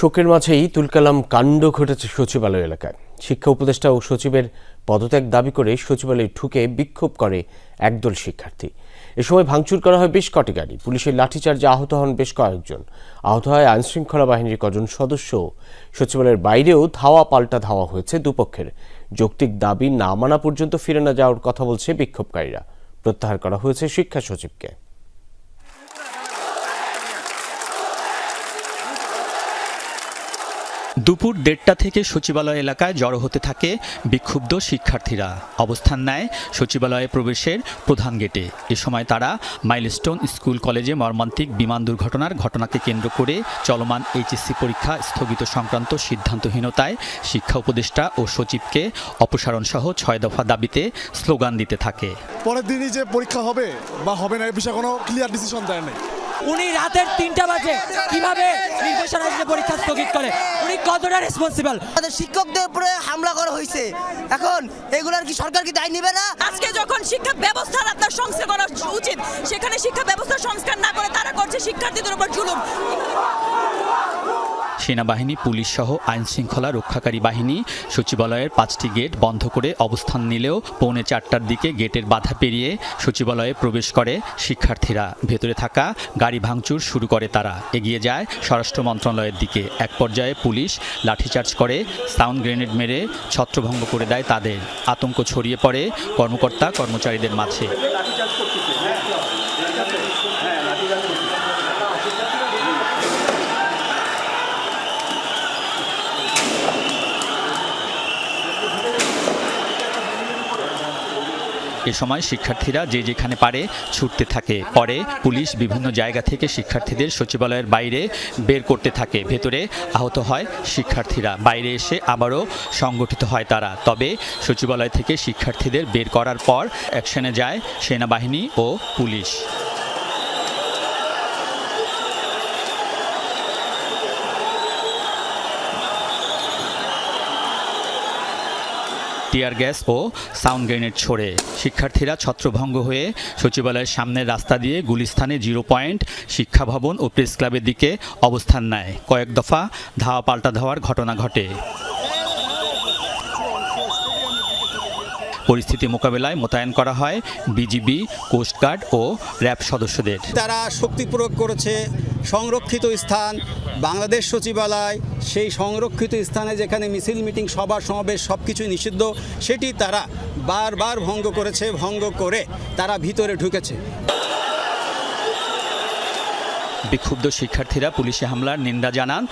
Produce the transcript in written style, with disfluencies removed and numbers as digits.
শোকের মাঝেই তুলকালাম কাণ্ড ঘটেছে সচিবালয় এলাকায়। শিক্ষা উপদেষ্টা ও সচিবের পদত্যাগ দাবি করে সচিবালয়ে ঢুকে বিক্ষোভ করে একদল শিক্ষার্থী। এ সময় ভাঙচুর করা হয় বেশ কটি গাড়ি। পুলিশের লাঠিচার্জে আহত হন বেশ কয়েকজন। আহত হয় আইনশৃঙ্খলা বাহিনীর কজন সদস্য। সচিবালয়ের বাইরেও ধাওয়া পাল্টা ধাওয়া হয়েছে দুপক্ষের। যৌক্তিক দাবি না মানা পর্যন্ত ফিরে না যাওয়ার কথা বলছে বিক্ষোভকারীরা। প্রত্যাহার করা হয়েছে শিক্ষা সচিবকে। দুপুর 1:30 থেকে সচিবালয় এলাকায় জড়ো হতে থাকে বিক্ষুব্ধ শিক্ষার্থীরা। অবস্থান নেয় সচিবালয়ে প্রবেশের প্রধান গেটে। এ সময় তারা মাইলস্টোন স্কুল কলেজে মর্মান্তিক বিমান দুর্ঘটনার ঘটনাকে কেন্দ্র করে চলমান এইচএসসি পরীক্ষা স্থগিত সংক্রান্ত সিদ্ধান্তহীনতায় শিক্ষা উপদেষ্টা ও সচিবকে অপসারণ সহ 6 দফা দাবিতে স্লোগান দিতে থাকে। পরের দিনই যে পরীক্ষা হবে বা হবে না এ বিষয়ে কোনো ক্লিয়ার ডিসিশন দেয় নাই। উনি রাতের 3টা বাজে কিভাবে নির্দেশনা দিয়ে পরীক্ষা স্থগিত করে? উনি কতটা রেসপন্সিবল? আমাদের শিক্ষকদের উপরে হামলা করা হয়েছে, এখন এগুলার কি সরকার কি দায় নেবে না? আজকে যখন শিক্ষা ব্যবস্থার আপনার সংস্কার করা উচিত, সেখানে শিক্ষা ব্যবস্থার সংস্কার না করে তারা করছে শিক্ষার্থীদের উপর জুলুম। সেনাবাহিনী, পুলিশ সহ আইন শৃঙ্খলা রক্ষাকারী বাহিনী সচিবালয়ের 5টি গেট বন্ধ করে অবস্থান নিলেও পৌনে 4টার দিকে গেটের বাধা পেরিয়ে সচিবালয়ে প্রবেশ করে শিক্ষার্থীরা। ভেতরে থাকা গাড়ি ভাঙচুর শুরু করে তারা। এগিয়ে যায় স্বরাষ্ট্র মন্ত্রণালয়ের দিকে। এক পর্যায়ে পুলিশ লাঠিচার্জ করে, সাউন্ড গ্রেনেড মেরে ছত্রভঙ্গ করে দেয় তাদের। আতঙ্ক ছড়িয়ে পড়ে কর্মকর্তা কর্মচারীদের মাঝে। এ সময় শিক্ষার্থীরা যে যেখানে পারে ছুটতে থাকে। পরে পুলিশ বিভিন্ন জায়গা থেকে শিক্ষার্থীদের সচিবালয়ের বাইরে বের করতে থাকে। ভেতরে আহত হয় শিক্ষার্থীরা। বাইরে এসে আবারও সংগঠিত হয় তারা। তবে সচিবালয় থেকে শিক্ষার্থীদের বের করার পর অ্যাকশনে যায় সেনাবাহিনী ও পুলিশ। টিয়ার গ্যাস ও সাউন্ড গ্রেনেড ছোড়ে শিক্ষার্থীরা ছত্রভঙ্গ হয়ে সচিবালয়ের সামনের রাস্তা দিয়ে গুলিস্তানে 0 পয়েন্ট, শিক্ষা ভবন ও প্রেস ক্লাবের দিকে অবস্থান নেয়। কয়েক দফা ধাওয়া পাল্টা ধাওয়ার ঘটনা ঘটে। পরিস্থিতি মোকাবেলায় মোতায়েন করা হয় বিজিবি, কোস্টগার্ড ও র্যাব সদস্যদের। তারা শক্তি প্রয়োগ করেছে সংরক্ষিত স্থান বাংলাদেশ সচিবালয়, সেই সংরক্ষিত স্থানে যেখানে মিছিল, মিটিং, সভা সমাবেশ সব কিছুই নিষিদ্ধ, সেটি তারা বারবার ভঙ্গ করেছে। ভঙ্গ করে তারা ভিতরে ঢুকেছে। বিক্ষুব্ধ শিক্ষার্থীরা পুলিশি হামলার নিন্দা জানান।